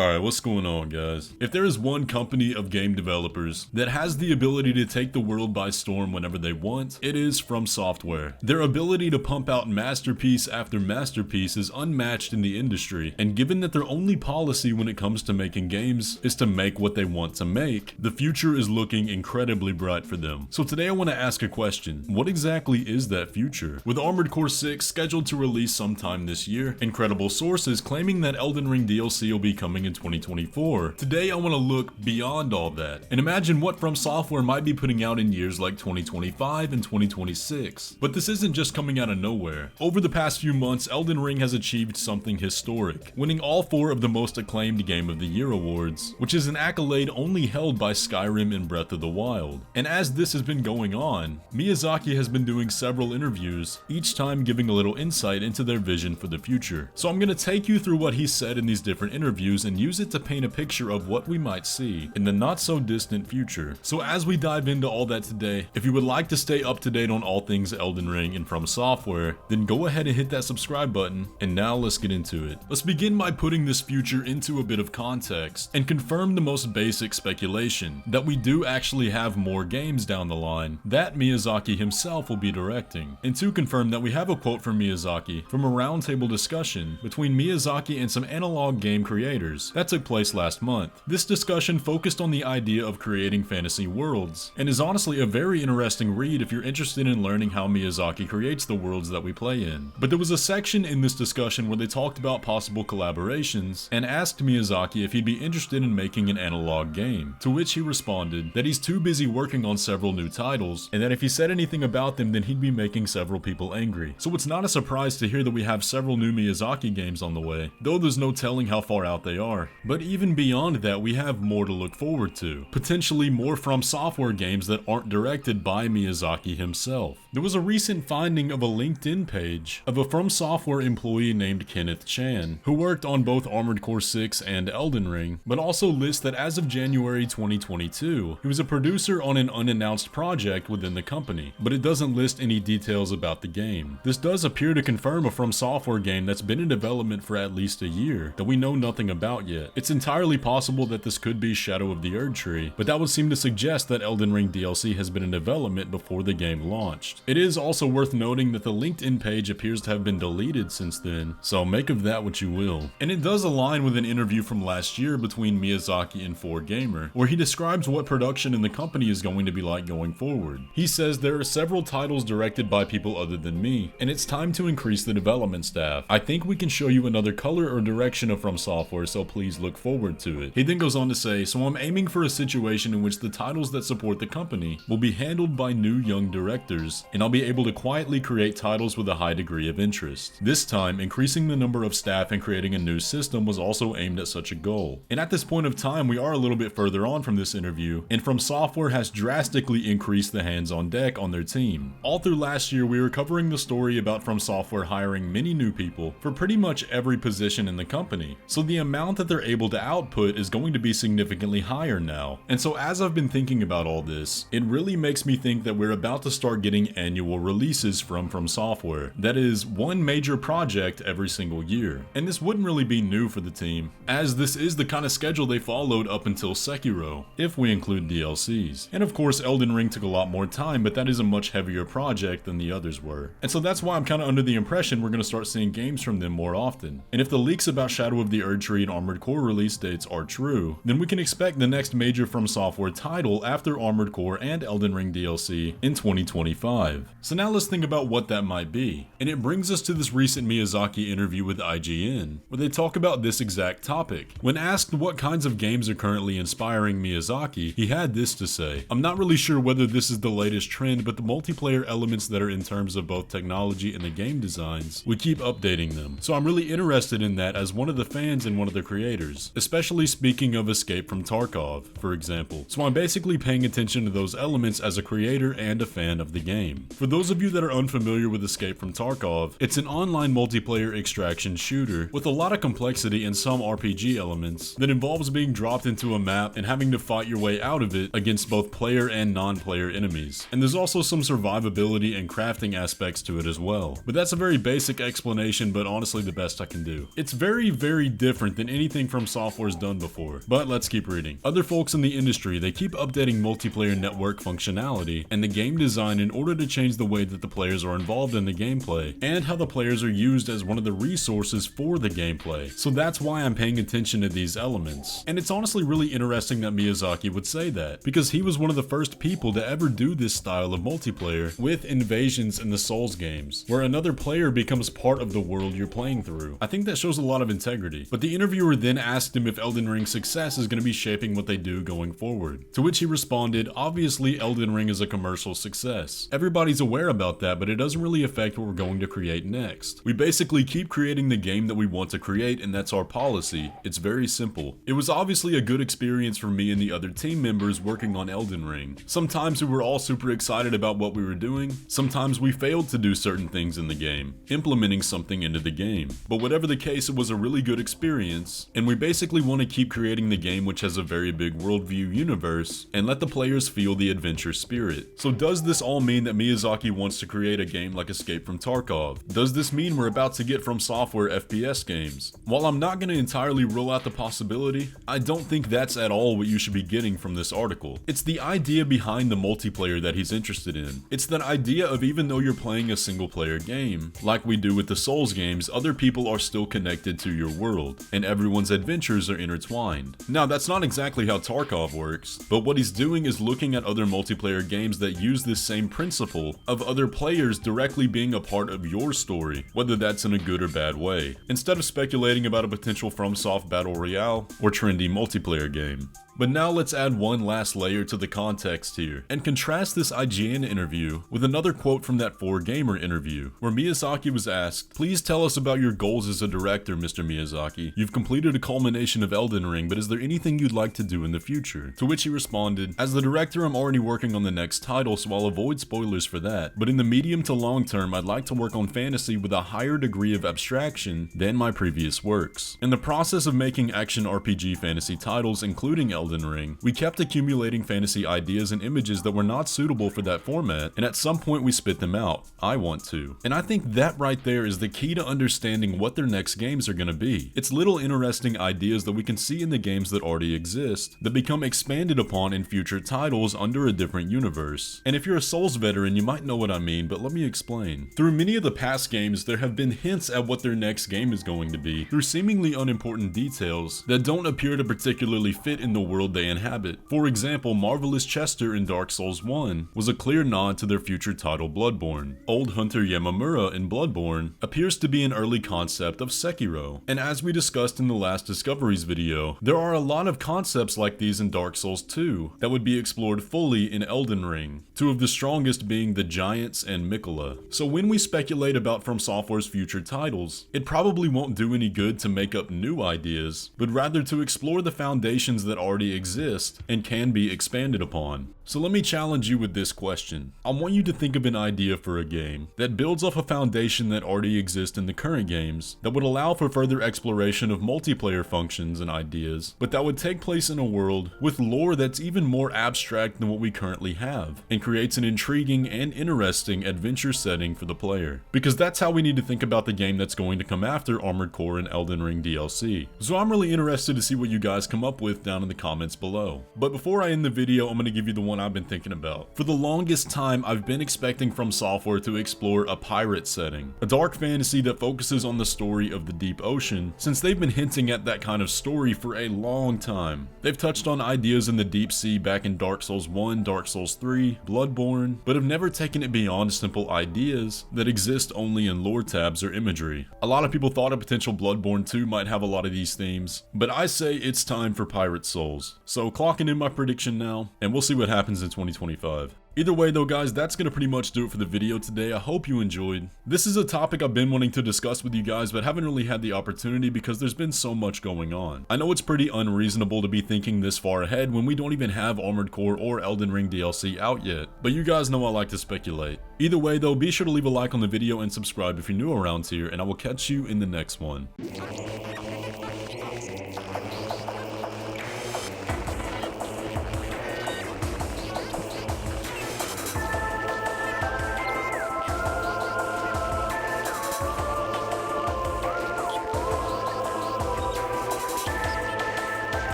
Alright, what's going on, guys? If there is one company of game developers that has the ability to take the world by storm whenever they want, it is FromSoftware. Their ability to pump out masterpiece after masterpiece is unmatched in the industry, and given that their only policy when it comes to making games is to make what they want to make, the future is looking incredibly bright for them. So today I want to ask a question. What exactly is that future? With Armored Core 6 scheduled to release sometime this year, and credible sources claiming that Elden Ring DLC will be coming in 2024, today I want to look beyond all that and imagine what FromSoftware might be putting out in years like 2025 and 2026. But this isn't just coming out of nowhere. Over the past few months, Elden Ring has achieved something historic, winning all 4 of the most acclaimed Game of the Year awards, which is an accolade only held by Skyrim and Breath of the Wild. And as this has been going on, Miyazaki has been doing several interviews, each time giving a little insight into their vision for the future. So I'm going to take you through what he said in these different interviews and use it to paint a picture of what we might see in the not so distant future. So as we dive into all that today, if you would like to stay up to date on all things Elden Ring and FromSoftware, then go ahead and hit that subscribe button, and now let's get into it. Let's begin by putting this future into a bit of context and confirm the most basic speculation, that we do actually have more games down the line that Miyazaki himself will be directing, and to confirm that we have a quote from Miyazaki from a roundtable discussion between Miyazaki and some analog game creators that took place last month. This discussion focused on the idea of creating fantasy worlds, and is honestly a very interesting read if you're interested in learning how Miyazaki creates the worlds that we play in. But there was a section in this discussion where they talked about possible collaborations and asked Miyazaki if he'd be interested in making an analog game, to which he responded that he's too busy working on several new titles, and that if he said anything about them then he'd be making several people angry. So it's not a surprise to hear that we have several new Miyazaki games on the way, though there's no telling how far out they are. But even beyond that, we have more to look forward to. Potentially more FromSoftware games that aren't directed by Miyazaki himself. There was a recent finding of a LinkedIn page of a FromSoftware employee named Kenneth Chan, who worked on both Armored Core 6 and Elden Ring, but also lists that as of January 2022, he was a producer on an unannounced project within the company, but it doesn't list any details about the game. This does appear to confirm a FromSoftware game that's been in development for at least a year, that we know nothing about yet. It's entirely possible that this could be Shadow of the Erdtree, but that would seem to suggest that Elden Ring DLC has been in development before the game launched. It is also worth noting that the LinkedIn page appears to have been deleted since then, so make of that what you will. And it does align with an interview from last year between Miyazaki and 4Gamer, where he describes what production in the company is going to be like going forward. He says there are several titles directed by people other than me, and it's time to increase the development staff. I think we can show you another color or direction of FromSoftware, so please look forward to it. He then goes on to say, so I'm aiming for a situation in which the titles that support the company will be handled by new young directors, and I'll be able to quietly create titles with a high degree of interest. This time, increasing the number of staff and creating a new system was also aimed at such a goal. And at this point of time, we are a little bit further on from this interview, and FromSoftware has drastically increased the hands on deck on their team. All through last year, we were covering the story about FromSoftware hiring many new people for pretty much every position in the company, so the amount that they're able to output is going to be significantly higher now. And so as I've been thinking about all this, it really makes me think that we're about to start getting annual releases from FromSoftware. That is, one major project every single year. And this wouldn't really be new for the team, as this is the kind of schedule they followed up until Sekiro, if we include DLCs. And of course Elden Ring took a lot more time, but that is a much heavier project than the others were. And so that's why I'm kind of under the impression we're going to start seeing games from them more often. And if the leaks about Shadow of the Erdtree and Armored Core release dates are true, then we can expect the next major FromSoftware title after Armored Core and Elden Ring DLC in 2025. So now let's think about what that might be. And it brings us to this recent Miyazaki interview with IGN, where they talk about this exact topic. When asked what kinds of games are currently inspiring Miyazaki, he had this to say, I'm not really sure whether this is the latest trend, but the multiplayer elements that are in terms of both technology and the game designs, we keep updating them. So I'm really interested in that as one of the fans and one of the creators, especially speaking of Escape from Tarkov, for example. So I'm basically paying attention to those elements as a creator and a fan of the game. For those of you that are unfamiliar with Escape from Tarkov, it's an online multiplayer extraction shooter with a lot of complexity and some RPG elements that involves being dropped into a map and having to fight your way out of it against both player and non-player enemies. And there's also some survivability and crafting aspects to it as well. But that's a very basic explanation, but honestly the best I can do. It's very, very different than anything anything FromSoftware's done before. But let's keep reading. Other folks in the industry, they keep updating multiplayer network functionality and the game design in order to change the way that the players are involved in the gameplay, and how the players are used as one of the resources for the gameplay. So that's why I'm paying attention to these elements. And it's honestly really interesting that Miyazaki would say that, because he was one of the first people to ever do this style of multiplayer with invasions in the Souls games, where another player becomes part of the world you're playing through. I think that shows a lot of integrity. But the interviewer then asked him if Elden Ring's success is going to be shaping what they do going forward. To which he responded, obviously Elden Ring is a commercial success. Everybody's aware about that, but it doesn't really affect what we're going to create next. We basically keep creating the game that we want to create, and that's our policy. It's very simple. It was obviously a good experience for me and the other team members working on Elden Ring. Sometimes we were all super excited about what we were doing. Sometimes we failed to do certain things in the game, implementing something into the game. But whatever the case, it was a really good experience, and we basically want to keep creating the game which has a very big worldview universe, and let the players feel the adventure spirit. So does this all mean that Miyazaki wants to create a game like Escape from Tarkov? Does this mean we're about to get FromSoftware FPS games? While I'm not going to entirely rule out the possibility, I don't think that's at all what you should be getting from this article. It's the idea behind the multiplayer that he's interested in. It's that idea of, even though you're playing a single player game, like we do with the Souls games, other people are still connected to your world, and everyone's adventures are intertwined. Now, that's not exactly how Tarkov works, but what he's doing is looking at other multiplayer games that use this same principle of other players directly being a part of your story, whether that's in a good or bad way, instead of speculating about a potential FromSoft battle royale or trendy multiplayer game. But now let's add one last layer to the context here, and contrast this IGN interview with another quote from that 4Gamer interview, where Miyazaki was asked, "Please tell us about your goals as a director, Mr. Miyazaki. You've completed a culmination of Elden Ring, but is there anything you'd like to do in the future?" To which he responded, "As the director, I'm already working on the next title, so I'll avoid spoilers for that, but in the medium to long term, I'd like to work on fantasy with a higher degree of abstraction than my previous works. In the process of making action RPG fantasy titles, including Elden Ring, we kept accumulating fantasy ideas and images that were not suitable for that format, and at some point we spit them out. I want to." And I think that right there is the key to understanding what their next games are going to be. It's little interesting ideas that we can see in the games that already exist, that become expanded upon in future titles under a different universe. And if you're a Souls veteran, you might know what I mean, but let me explain. Through many of the past games, there have been hints at what their next game is going to be, through seemingly unimportant details that don't appear to particularly fit in the world they inhabit. For example, Marvelous Chester in Dark Souls 1 was a clear nod to their future title Bloodborne. Old Hunter Yamamura in Bloodborne appears to be an early concept of Sekiro. And as we discussed in the last Discoveries video, there are a lot of concepts like these in Dark Souls 2 that would be explored fully in Elden Ring, two of the strongest being the Giants and Mikola. So when we speculate about FromSoftware's future titles, it probably won't do any good to make up new ideas, but rather to explore the foundations that already exist and can be expanded upon. So let me challenge you with this question. I want you to think of an idea for a game that builds off a foundation that already exists in the current games, that would allow for further exploration of multiplayer functions and ideas, but that would take place in a world with lore that's even more abstract than what we currently have, and creates an intriguing and interesting adventure setting for the player. Because that's how we need to think about the game that's going to come after Armored Core and Elden Ring DLC. So I'm really interested to see what you guys come up with down in the comments below. But before I end the video, I'm going to give you the one I've been thinking about. For the longest time, I've been expecting FromSoftware to explore a pirate setting, a dark fantasy that focuses on the story of the deep ocean, since they've been hinting at that kind of story for a long time. They've touched on ideas in the deep sea back in Dark Souls 1, Dark Souls 3, Bloodborne, but have never taken it beyond simple ideas that exist only in lore tabs or imagery. A lot of people thought a potential Bloodborne 2 might have a lot of these themes, but I say it's time for Pirate Souls. So clocking in my prediction now, and we'll see what happens in 2025. Either way though guys, that's gonna pretty much do it for the video today. I hope you enjoyed. This is a topic I've been wanting to discuss with you guys, but haven't really had the opportunity because there's been so much going on. I know it's pretty unreasonable to be thinking this far ahead when we don't even have Armored Core or Elden Ring DLC out yet, but you guys know I like to speculate. Either way though, be sure to leave a like on the video and subscribe if you're new around here, and I will catch you in the next one.